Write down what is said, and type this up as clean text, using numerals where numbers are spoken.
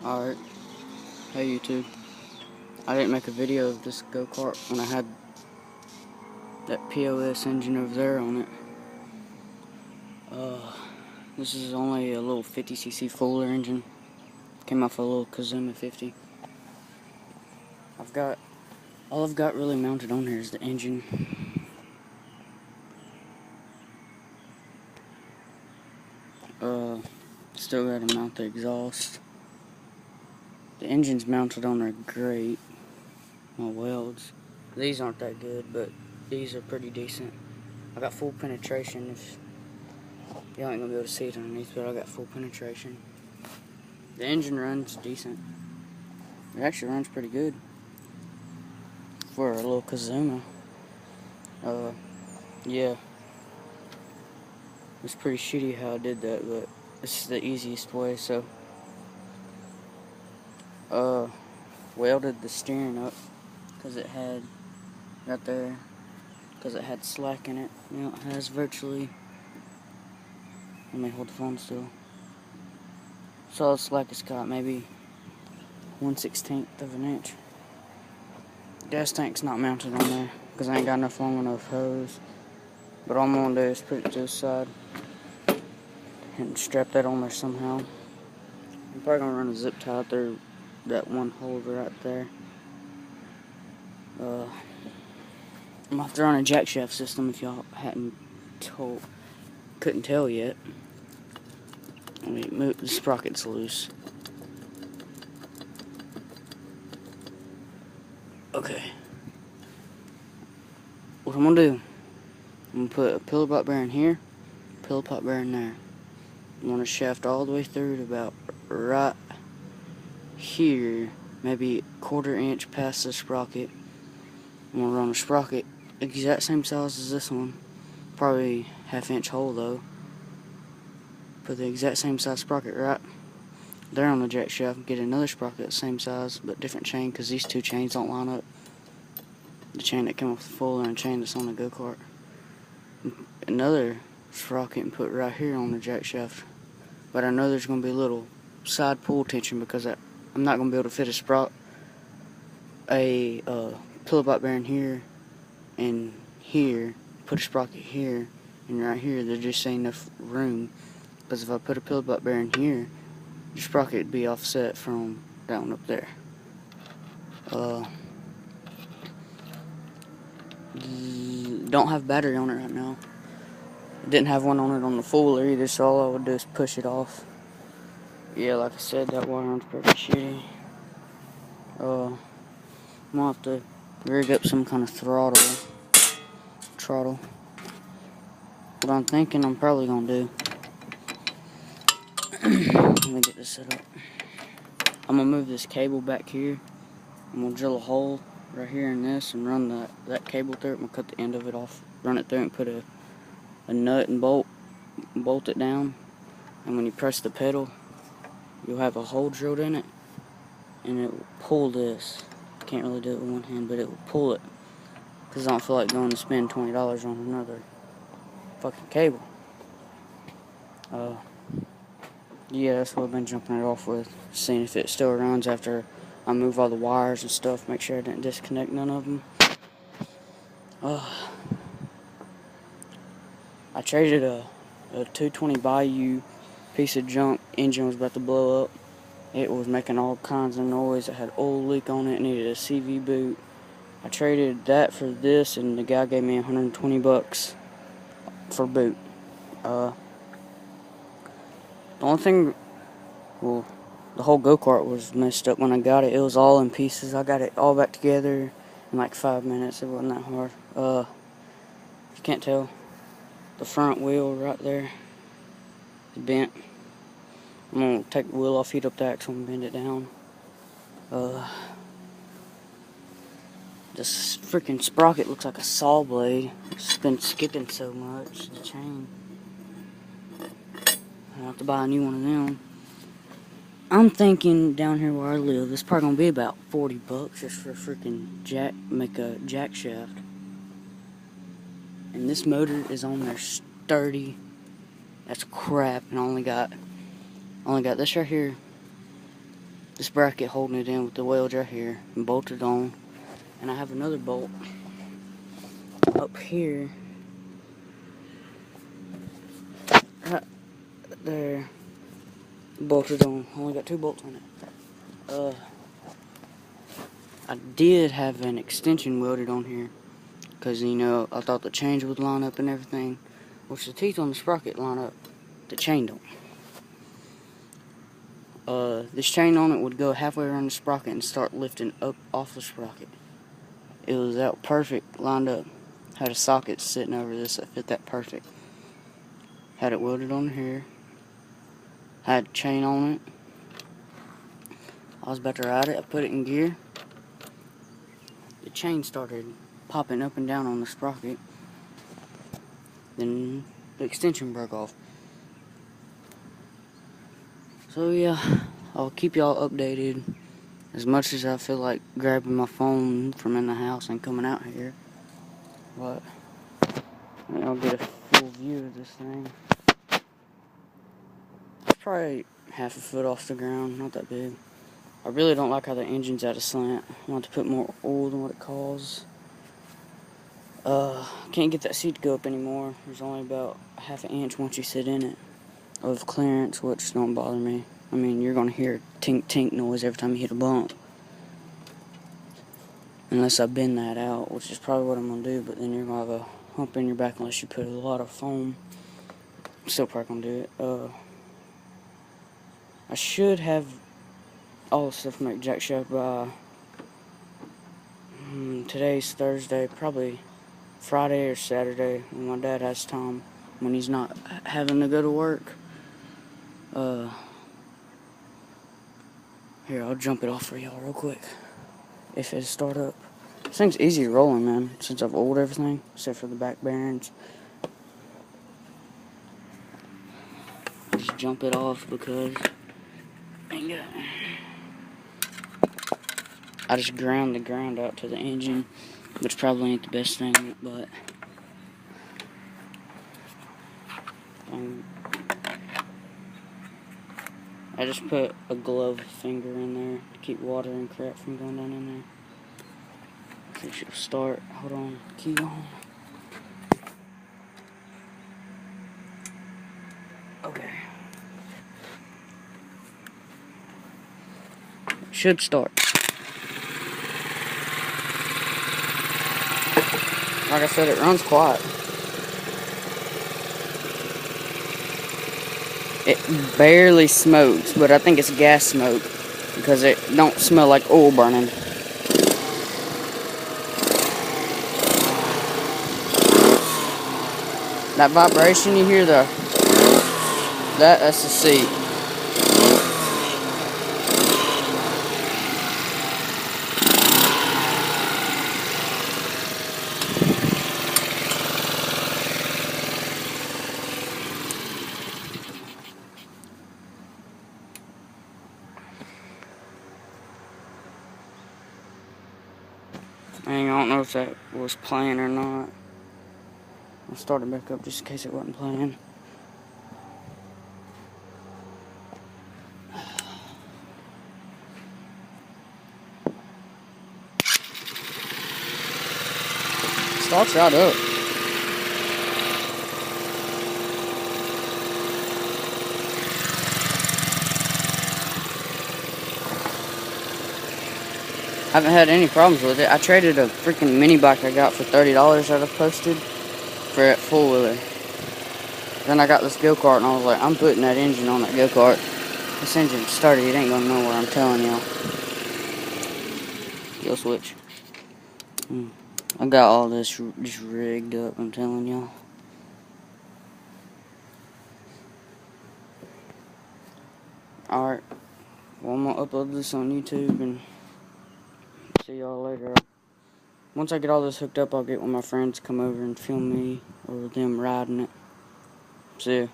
Alright, hey YouTube. I didn't make a video of this go-kart when I had that POS engine over there on it. This is only a little 50cc Fuller engine. Came off a little Kazuma 50. All I've got really mounted on here is the engine. Still gotta mount the exhaust. The engine's mounted on there great. My welds. These aren't that good, but these are pretty decent. I got full penetration. If you ain't gonna be able to see it underneath, but I got full penetration. The engine runs decent. It actually runs pretty good for a little Kazuma. Yeah. It's pretty shitty how I did that, but it's the easiest way, so. Welded the steering up because it had, right there, because it had slack in it. You know, it has virtually, let me hold the phone still. Solid slack it's got maybe 1/16 of an inch. Gas tank's not mounted on there because I ain't got enough long enough hose. But all I'm gonna do is put it to the side and strap that on there somehow. I'm probably gonna run a zip tie through that one hole right there. I'm gonna have to run a jack shaft system if y'all couldn't tell yet. Let me move, the sprocket's loose. Okay. What I'm gonna do, I'm gonna put a pillar pot bearing here, pillar pot bearing there. I'm gonna shaft all the way through to about right here, maybe 1/4 inch past the sprocket. I'm gonna run a sprocket exact same size as this one, probably 1/2 inch hole though. Put the exact same size sprocket right there on the jack shaft. Get another sprocket same size but different chain because these two chains don't line up. The chain that came off the Fuller and the chain that's on the go-kart. Another sprocket and put right here on the jack shaft. But I know there's going to be a little side pull tension because I'm not going to be able to fit a pillow pot bearing here and here, put a sprocket here, and right here there just ain't enough room. Because if I put a pillow pot bearing here, the sprocket would be offset from that one up there. Don't have battery on it right now. Didn't have one on it on the Fuller either, so all I would do is push it off. Yeah, like I said, that wiring's pretty shitty. I'm gonna have to rig up some kind of throttle. What I'm thinking I'm probably gonna do. Let me get this set up. I'm gonna move this cable back here. I'm gonna drill a hole right here in this and run that cable through it. I'm gonna cut the end of it off, run it through and put a nut and bolt it down. And when you press the pedal, you'll have a hole drilled in it, and it will pull this. Can't really do it with one hand, but it will pull it. Because I don't feel like going to spend $20 on another fucking cable. Yeah, that's what I've been jumping it off with. Seeing if it still runs after I move all the wires and stuff. Make sure I didn't disconnect none of them. I traded a 220 Bayou piece of junk. Engine was about to blow up. It was making all kinds of noise. It had oil leak on it. It needed a CV boot. I traded that for this, and the guy gave me $120 for boot. The only thing, well, the whole go-kart was messed up when I got it. It was all in pieces. I got it all back together in like 5 minutes. It wasn't that hard. You can't tell, the front wheel right there is bent. I'm gonna take the wheel off, heat up the axle, and bend it down. This freaking sprocket looks like a saw blade. It's been skipping so much. The chain. I'll have to buy a new one of them. I'm thinking down here where I live, it's probably gonna be about $40 just for a freaking make a jack shaft. And this motor is on there sturdy. That's crap. And I only got this right here. this bracket holding it in with the weld right here and bolted on. And I have another bolt up here, right there, bolted on. Only got 2 bolts on it. I did have an extension welded on here because, you know, I thought the chains would line up and everything, which the teeth on the sprocket line up. The chain don't. This chain on it would go halfway around the sprocket and start lifting up off the sprocket. It was out perfect, lined up. Had a socket sitting over this that fit that perfect. Had it welded on here. Had a chain on it. I was about to ride it. I put it in gear. The chain started popping up and down on the sprocket. Then the extension broke off. So yeah, I'll keep y'all updated as much as I feel like grabbing my phone from in the house and coming out here. But I'll get a full view of this thing. It's probably half a foot off the ground, not that big. I really don't like how the engine's at a slant. I want to put more oil than what it costs. Can't get that seat to go up anymore. There's only about a half an inch once you sit in it of clearance, which don't bother me. I mean, you're gonna hear tink tink noise every time you hit a bump, unless I bend that out, which is probably what I'm gonna do. But then you're gonna have a hump in your back unless you put a lot of foam. I'm still probably gonna do it. I should have all the stuff to make jack shaft by today's Thursday, probably Friday or Saturday when my dad has time, when he's not having to go to work. Here, I'll jump it off for y'all real quick if it'll start up. This thing's easy rolling, man, since I've oiled everything except for the back bearings. Just jump it off because I just ground the ground out to the engine, which probably ain't the best thing, but I just put a glove finger in there to keep water and crap from going down in there. I think she'll start. Hold on, key on. Okay. Should start. Like I said, it runs quiet. It barely smokes, but I think it's gas smoke because it don't smell like oil burning. That vibration you hear there, that's the seat. I don't know if that was playing or not. I'll start it back up just in case it wasn't playing. Starts right up. I haven't had any problems with it. I traded a freaking mini bike I got for $30 that I posted for that four-wheeler. Then I got this go-kart and I was like, I'm putting that engine on that go-kart. This engine's sturdy, it ain't gonna know where I'm telling y'all. Kill switch. I got all this just rigged up, I'm telling y'all. Alright. Well, I'm gonna upload this on YouTube and see y'all later. Once I get all this hooked up, I'll get one of my friends to come over and film me or them riding it. See ya.